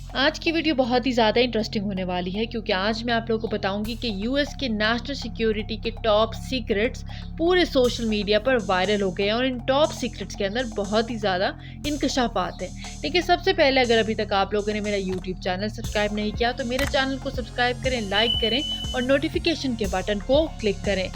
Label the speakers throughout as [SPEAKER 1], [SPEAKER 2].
[SPEAKER 1] आज की वीडियो बहुत ही ज़्यादा इंटरेस्टिंग होने वाली है क्योंकि आज मैं आप लोगों को बताऊंगी कि यूएस के नेशनल सिक्योरिटी के टॉप सीक्रेट्स पूरे सोशल मीडिया पर वायरल हो गए हैं और इन टॉप सीक्रेट्स के अंदर बहुत ही ज़्यादा इंकशाफात हैं। लेकिन सबसे पहले अगर अभी तक आप लोगों ने मेरा यूट्यूब चैनल सब्सक्राइब नहीं किया तो मेरे चैनल को सब्सक्राइब करें, लाइक करें और नोटिफिकेशन के बटन को क्लिक करें।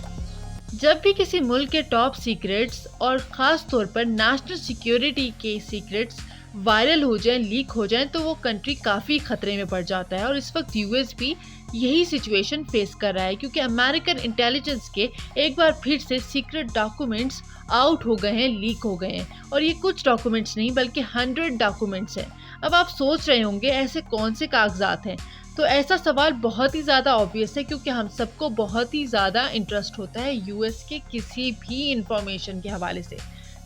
[SPEAKER 1] जब भी किसी मुल्क के टॉप सीक्रेट्स और ख़ास तौर पर नेशनल सिक्योरिटी के सीक्रेट्स वायरल हो जाएं, लीक हो जाएं, तो वो कंट्री काफ़ी खतरे में पड़ जाता है। और इस वक्त यूएस भी यही सिचुएशन फेस कर रहा है क्योंकि अमेरिकन इंटेलिजेंस के एक बार फिर से सीक्रेट डॉक्यूमेंट्स आउट हो गए हैं, लीक हो गए हैं। और ये कुछ डॉक्यूमेंट्स नहीं बल्कि 100 डॉक्यूमेंट्स हैं। अब आप सोच रहे होंगे ऐसे कौन से कागजात हैं। तो ऐसा सवाल बहुत ही ज़्यादा ऑब्वियस है क्योंकि हम सबको बहुत ही ज़्यादा इंटरेस्ट होता है यूएस के किसी भी इंफॉर्मेशन के हवाले से।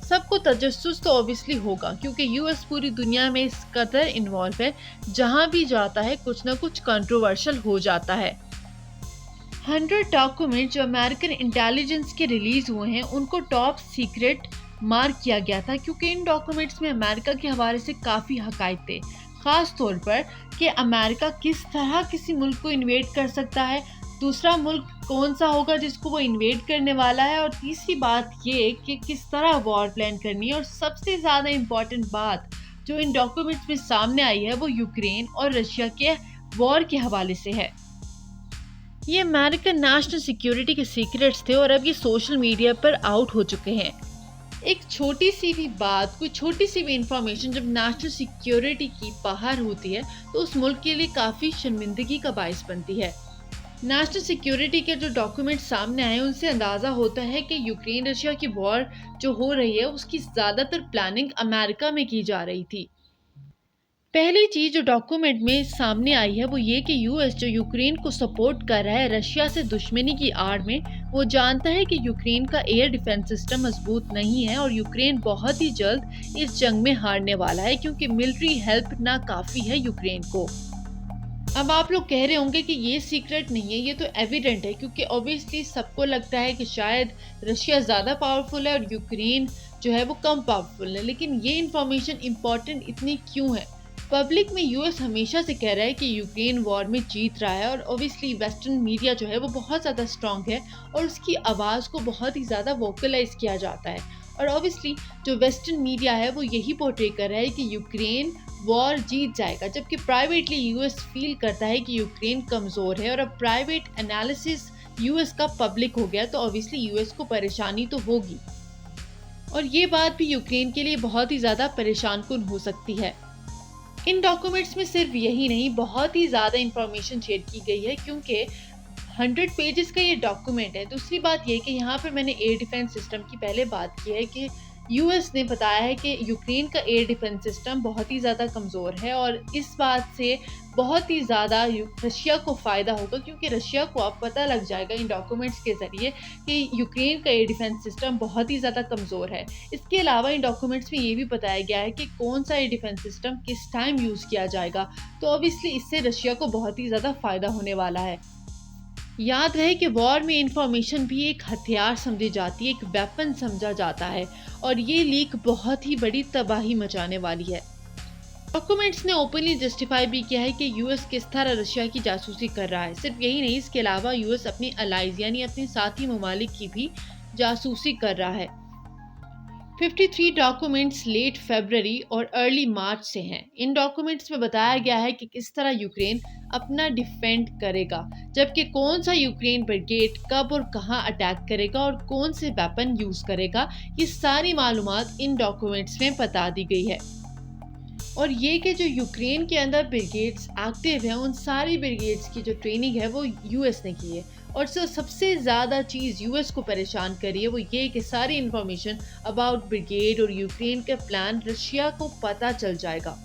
[SPEAKER 1] सबको तजस्सुस तो ऑब्वियसली होगा क्योंकि यूएस पूरी दुनिया में इस कदर इन्वॉल्व है, जहां भी जाता है कुछ ना कुछ कंट्रोवर्शियल हो जाता है। 100 डॉक्यूमेंट जो अमेरिकन इंटेलिजेंस के रिलीज हुए हैं उनको टॉप सीक्रेट मार्क किया गया था क्योंकि इन डॉक्यूमेंट्स में अमेरिका के हवाले से काफ़ी हकायक थे। ख़ास तौर पर कि अमेरिका किस तरह किसी मुल्क को इन्वेड कर सकता है, दूसरा मुल्क कौन सा होगा जिसको वो इन्वेड करने वाला है, और तीसरी बात ये कि किस तरह वॉर प्लान करनी है। और सबसे ज़्यादा इम्पॉर्टेंट बात जो इन डॉक्यूमेंट्स में सामने आई है वो यूक्रेन और रशिया के वॉर के हवाले से है। ये अमेरिकन नेशनल सिक्योरिटी के सीक्रेट्स थे और अब ये सोशल मीडिया पर आउट हो चुके हैं। एक छोटी सी भी बात, कोई छोटी सी भी इंफॉर्मेशन जब नेशनल सिक्योरिटी की बाहर होती है तो उस मुल्क के लिए काफ़ी शर्मिंदगी का बायस बनती है। नेशनल सिक्योरिटी के जो डॉक्यूमेंट सामने आए उनसे अंदाज़ा होता है कि यूक्रेन रशिया की वॉर जो हो रही है उसकी ज़्यादातर प्लानिंग अमेरिका में की जा रही थी। पहली चीज जो डॉक्यूमेंट में सामने आई है वो ये कि यूएस जो यूक्रेन को सपोर्ट कर रहा है रशिया से दुश्मनी की आड़ में, वो जानता है कि यूक्रेन का एयर डिफेंस सिस्टम मजबूत नहीं है और यूक्रेन बहुत ही जल्द इस जंग में हारने वाला है क्योंकि मिलिट्री हेल्प नाकाफी है यूक्रेन को। अब आप लोग कह रहे होंगे कि ये सीक्रेट नहीं है, ये तो एविडेंट है क्योंकि ऑब्वियसली सबको लगता है कि शायद रशिया ज़्यादा पावरफुल है और यूक्रेन जो है वो कम पावरफुल है। लेकिन ये इन्फॉर्मेशन इम्पॉर्टेंट इतनी क्यों है? पब्लिक में यूएस हमेशा से कह रहा है कि यूक्रेन वॉर में जीत रहा है और ऑब्वियसली वेस्टर्न मीडिया जो है वो बहुत ज़्यादा स्ट्रांग है और उसकी आवाज़ को बहुत ही ज़्यादा वोकलाइज किया जाता है। और ऑब्वियसली जो वेस्टर्न मीडिया है वो यही पोर्ट्रे कर रहा है कि यूक्रेन वॉर जीत जाएगा, जबकि प्राइवेटली यूएस फील करता है कि यूक्रेन कमज़ोर है। और अब प्राइवेट एनालिसिस यूएस का पब्लिक हो गया तो ऑब्वियसली यूएस को परेशानी तो होगी और ये बात भी यूक्रेन के लिए बहुत ही ज़्यादा परेशान कुन हो सकती है। इन डॉक्यूमेंट्स में सिर्फ यही नहीं, बहुत ही ज़्यादा इंफॉर्मेशन शेयर की गई है क्योंकि 100 पेजेस का ये डॉक्यूमेंट है। दूसरी बात ये कि यहाँ पे मैंने एयर डिफेंस सिस्टम की पहले बात की है कि यूएस ने बताया है कि यूक्रेन का एयर डिफेंस सिस्टम बहुत ही ज़्यादा कमज़ोर है और इस बात से बहुत ही ज़्यादा रशिया को फ़ायदा होगा क्योंकि रशिया को अब पता लग जाएगा इन डॉक्यूमेंट्स के ज़रिए कि यूक्रेन का एयर डिफेंस सिस्टम बहुत ही ज़्यादा कमज़ोर है। इसके अलावा इन डॉक्यूमेंट्स में ये भी बताया गया है कि कौन सा एयर डिफेंस सिस्टम किस टाइम यूज़ किया जाएगा, तो ऑब्वियसली इससे रशिया को बहुत ही ज़्यादा फ़ायदा होने वाला है। याद रहे कि वॉर में इंफॉर्मेशन भी एक हथियार समझी जाती है, एक वेपन समझा जाता है और ये लीक बहुत ही बड़ी तबाही मचाने वाली है। डॉक्यूमेंट्स ने ओपनली जस्टिफाई भी किया है कि यूएस किस तरह रशिया की जासूसी कर रहा है। सिर्फ यही नहीं, इसके अलावा यूएस अपनी अलाइज यानी अपने साथी ममालिक की भी जासूसी कर रहा है। 53 डॉक्यूमेंट्स लेट फरवरी और अर्ली मार्च से हैं। इन डॉक्यूमेंट्स में बताया गया है कि किस तरह यूक्रेन अपना डिफेंड करेगा, जबकि कौन सा यूक्रेन ब्रिगेड कब और कहां अटैक करेगा और कौन से वेपन यूज़ करेगा, ये सारी मालूमात इन डॉक्यूमेंट्स में बता दी गई है। और ये कि जो यूक्रेन के अंदर ब्रिगेड्स एक्टिव हैं उन सारी ब्रिगेड्स की जो ट्रेनिंग है वो यूएस ने की है। और सबसे ज़्यादा चीज़ यूएस को परेशान कर रही है वो ये कि सारी इन्फॉर्मेशन अबाउट ब्रिगेड और यूक्रेन के प्लान रशिया को पता चल जाएगा।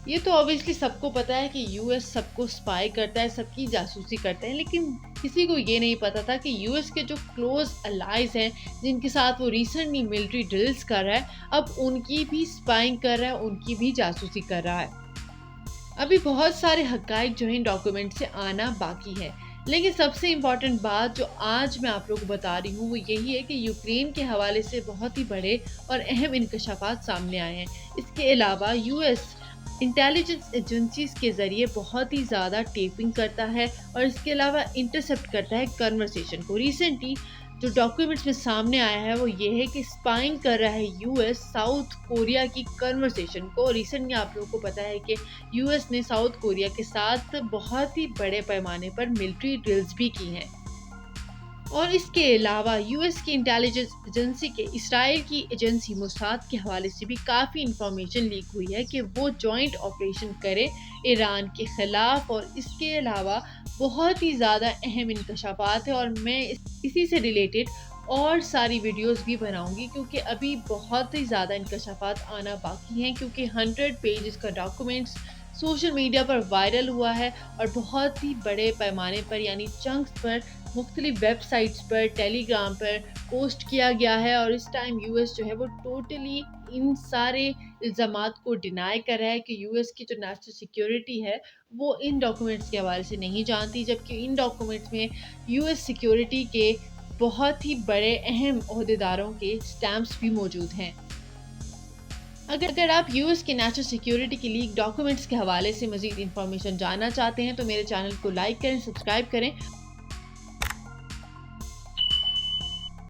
[SPEAKER 1] ये तो ऑब्वियसली सबको पता है कि यूएस सबको स्पाई करता है, सबकी जासूसी करता है, लेकिन किसी को ये नहीं पता था कि यूएस के जो क्लोज अलाइज हैं जिनके साथ वो रिसेंटली मिलिट्री ड्रिल्स कर रहा है अब उनकी भी स्पाइंग कर रहा है, उनकी भी जासूसी कर रहा है। अभी बहुत सारे हक़ाइक़ जो हैं डॉक्यूमेंट से आना बाकी है, लेकिन सबसे इम्पॉर्टेंट बात जो आज मैं आप लोगों को बता रही हूँ वो यही है कि यूक्रेन के हवाले से बहुत ही बड़े और अहम इंकशाफात सामने आए हैं। इसके अलावा यूएस इंटेलिजेंस एजेंसीज के ज़रिए बहुत ही ज़्यादा टेपिंग करता है और इसके अलावा इंटरसेप्ट करता है कन्वर्सेशन को। रिसेंटली जो डॉक्यूमेंट्स में सामने आया है वो ये है कि स्पाइंग कर रहा है यूएस साउथ कोरिया की कन्वर्सेशन को। रिसेंटली आप लोगों को पता है कि यूएस ने साउथ कोरिया के साथ बहुत ही बड़े पैमाने पर मिलिट्री ड्रिल्स भी की हैं। और इसके अलावा यूएस की इंटेलिजेंस एजेंसी के इसराइल की एजेंसी मोसाद के हवाले से भी काफ़ी इंफॉर्मेशन लीक हुई है कि वो जॉइंट ऑपरेशन करे ईरान के ख़िलाफ़। और इसके अलावा बहुत ही ज़्यादा अहम इंकशाफात है और मैं इसी से रिलेटेड और सारी वीडियोस भी बनाऊंगी, क्योंकि अभी बहुत ही ज़्यादा इंकशाफात आना बाकी हैं, क्योंकि 100 पेजेस का डॉक्यूमेंट्स सोशल मीडिया पर वायरल हुआ है और बहुत ही बड़े पैमाने पर यानी चंक्स पर मुख्तलिफ वेबसाइट्स पर टेलीग्राम पर पोस्ट किया गया है। और इस टाइम यूएस जो है वो टोटली इन सारे इल्ज़ामात को डिनाई कर रहा है कि यूएस की जो नेशनल सिक्योरिटी है वो इन डॉक्यूमेंट्स के हवाले से नहीं जानती, जबकि इन डॉक्यूमेंट्स में यूएस सिक्योरिटी के बहुत ही बड़े अहम ओहदेदारों के स्टैम्प्स भी मौजूद हैं। अगर आप यूएस के नेशनल सिक्योरिटी के लीक डॉक्यूमेंट्स के हवाले से मज़ीद इंफॉर्मेशन जानना चाहते हैं तो मेरे चैनल को लाइक करें, सब्सक्राइब करें